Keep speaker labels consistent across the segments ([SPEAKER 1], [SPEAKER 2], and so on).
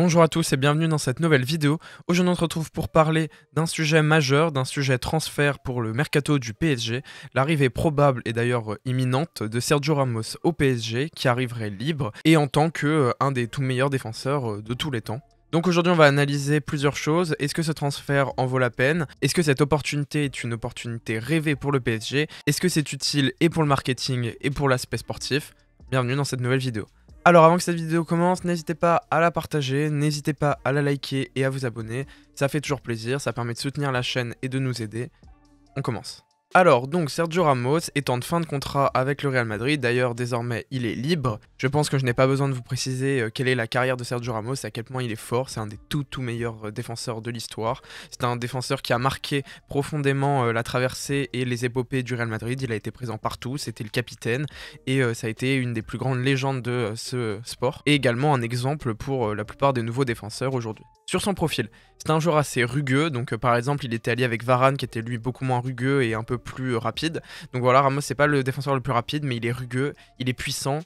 [SPEAKER 1] Bonjour à tous et bienvenue dans cette nouvelle vidéo. Aujourd'hui on se retrouve pour parler d'un sujet majeur, d'un sujet transfert pour le mercato du PSG. L'arrivée probable et d'ailleurs imminente de Sergio Ramos au PSG qui arriverait libre et en tant que un des tout meilleurs défenseurs de tous les temps. Donc aujourd'hui on va analyser plusieurs choses. Est-ce que ce transfert en vaut la peine? Est-ce que cette opportunité est une opportunité rêvée pour le PSG? Est-ce que c'est utile et pour le marketing et pour l'aspect sportif? Bienvenue dans cette nouvelle vidéo. Alors avant que cette vidéo commence, n'hésitez pas à la partager, n'hésitez pas à la liker et à vous abonner. Ça fait toujours plaisir, ça permet de soutenir la chaîne et de nous aider. On commence. Alors donc Sergio Ramos est en fin de contrat avec le Real Madrid, d'ailleurs désormais il est libre. Je pense que je n'ai pas besoin de vous préciser quelle est la carrière de Sergio Ramos et à quel point il est fort, c'est un des tout meilleurs défenseurs de l'histoire. C'est un défenseur qui a marqué profondément la traversée et les épopées du Real Madrid, il a été présent partout, c'était le capitaine et ça a été une des plus grandes légendes de ce sport. Et également un exemple pour la plupart des nouveaux défenseurs aujourd'hui. Sur son profil, c'est un joueur assez rugueux, donc par exemple il était allié avec Varane qui était lui beaucoup moins rugueux et un peu plus rapide. Donc voilà, Ramos c'est pas le défenseur le plus rapide mais il est rugueux, il est puissant.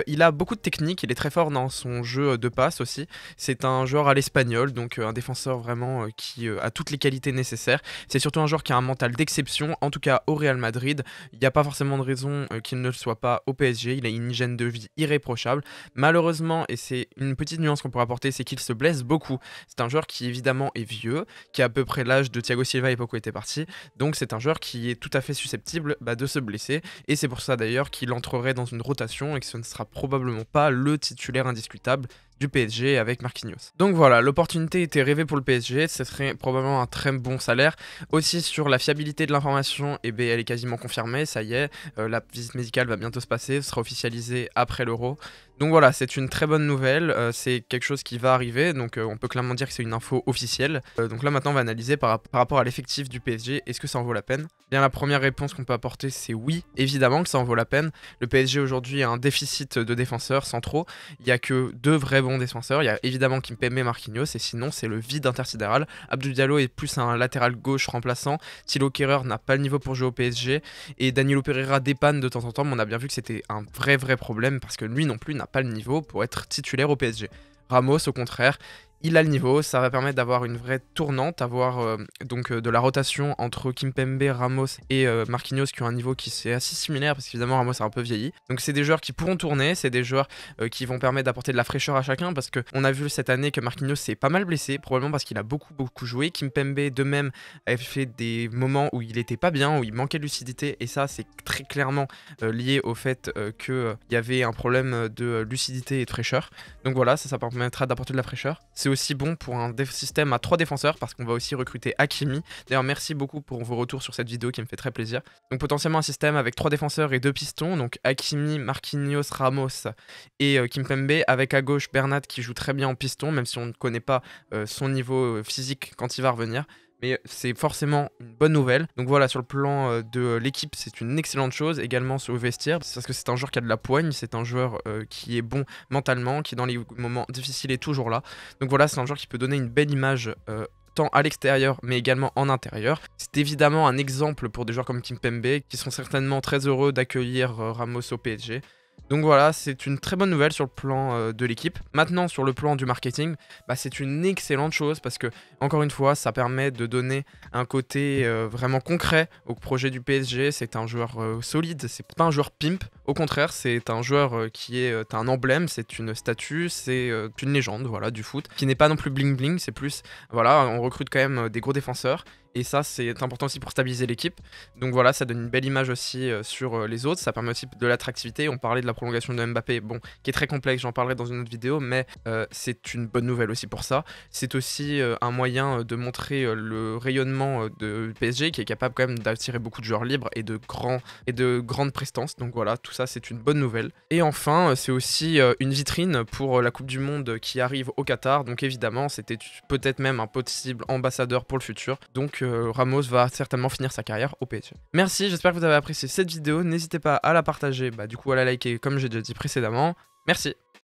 [SPEAKER 1] Il a beaucoup de technique, il est très fort dans son jeu de passe aussi. C'est un joueur à l'espagnol, donc un défenseur vraiment qui a toutes les qualités nécessaires. C'est surtout un joueur qui a un mental d'exception, en tout cas au Real Madrid. Il n'y a pas forcément de raison qu'il ne le soit pas au PSG, il a une hygiène de vie irréprochable. Malheureusement, et c'est une petite nuance qu'on pourrait apporter, c'est qu'il se blesse beaucoup. C'est un joueur qui évidemment est vieux, qui a à peu près l'âge de Thiago Silva à l'époque où il était parti. Donc c'est un joueur qui est tout à fait susceptible de se blesser. Et c'est pour ça d'ailleurs qu'il entrerait dans une rotation et que ce ne sera probablement pas le titulaire indiscutable du PSG avec Marquinhos. Donc voilà, l'opportunité était rêvée pour le PSG, ce serait probablement un très bon salaire. Aussi sur la fiabilité de l'information, elle est quasiment confirmée, ça y est, la visite médicale va bientôt se passer, ce sera officialisé après l'Euro. Donc voilà, c'est une très bonne nouvelle, c'est quelque chose qui va arriver, donc on peut clairement dire que c'est une info officielle. Donc là maintenant on va analyser par rapport à l'effectif du PSG, est-ce que ça en vaut la peine? Bien la première réponse qu'on peut apporter c'est oui, évidemment que ça en vaut la peine. Le PSG aujourd'hui a un déficit de défenseurs centraux, il n'y a que deux vrais bons défenseurs, il y a évidemment Kimpembe et Marquinhos et sinon c'est le vide intersidéral. Abdou Diallo est plus un latéral gauche remplaçant, Thilo Kehrer n'a pas le niveau pour jouer au PSG et Danilo Pereira dépanne de temps en temps mais on a bien vu que c'était un vrai problème parce que lui non plus n'a pas le niveau pour être titulaire au PSG. Ramos au contraire, il a le niveau, ça va permettre d'avoir une vraie tournante, avoir de la rotation entre Kimpembe, Ramos et Marquinhos qui ont un niveau qui c'est assez similaire parce qu'évidemment Ramos a un peu vieilli. Donc c'est des joueurs qui pourront tourner, c'est des joueurs qui vont permettre d'apporter de la fraîcheur à chacun parce qu'on a vu cette année que Marquinhos s'est pas mal blessé, probablement parce qu'il a beaucoup joué. Kimpembe de même avait fait des moments où il était pas bien, où il manquait de lucidité et ça c'est très clairement lié au fait qu'il y avait un problème de lucidité et de fraîcheur. Donc voilà, ça permettra d'apporter de la fraîcheur. C'est aussi bon pour un système à 3 défenseurs parce qu'on va aussi recruter Hakimi. D'ailleurs merci beaucoup pour vos retours sur cette vidéo qui me fait très plaisir. Donc potentiellement un système avec 3 défenseurs et 2 pistons, donc Hakimi, Marquinhos, Ramos et Kimpembe, avec à gauche Bernat qui joue très bien en piston même si on ne connaît pas son niveau physique quand il va revenir. Mais c'est forcément une bonne nouvelle. Donc voilà, sur le plan de l'équipe, c'est une excellente chose. Également sur le vestiaire, parce que c'est un joueur qui a de la poigne, c'est un joueur qui est bon mentalement, qui dans les moments difficiles est toujours là. Donc voilà, c'est un joueur qui peut donner une belle image tant à l'extérieur mais également en intérieur. C'est évidemment un exemple pour des joueurs comme Kimpembe qui sont certainement très heureux d'accueillir Ramos au PSG. Donc voilà, c'est une très bonne nouvelle sur le plan de l'équipe. Maintenant, sur le plan du marketing, c'est une excellente chose parce que, encore une fois, ça permet de donner un côté vraiment concret au projet du PSG. C'est un joueur solide, c'est pas un joueur pimp. Au contraire, c'est un joueur qui est un emblème, c'est une statue, c'est une légende voilà, du foot, qui n'est pas non plus bling bling, c'est plus, voilà, on recrute quand même des gros défenseurs. Et ça c'est important aussi pour stabiliser l'équipe. Donc voilà, ça donne une belle image aussi sur les autres. Ça permet aussi de l'attractivité. On parlait de la prolongation de Mbappé, bon, qui est très complexe, j'en parlerai dans une autre vidéo, mais c'est une bonne nouvelle aussi pour ça. C'est aussi un moyen de montrer le rayonnement de PSG qui est capable quand même d'attirer beaucoup de joueurs libres et de grandes prestances. Donc voilà, tout ça c'est une bonne nouvelle. Et enfin, c'est aussi une vitrine pour la Coupe du Monde qui arrive au Qatar. Donc évidemment, c'était peut-être même un possible ambassadeur pour le futur. Donc Ramos va certainement finir sa carrière au PSG. Merci, j'espère que vous avez apprécié cette vidéo. N'hésitez pas à la partager, du coup à la liker comme j'ai déjà dit précédemment. Merci.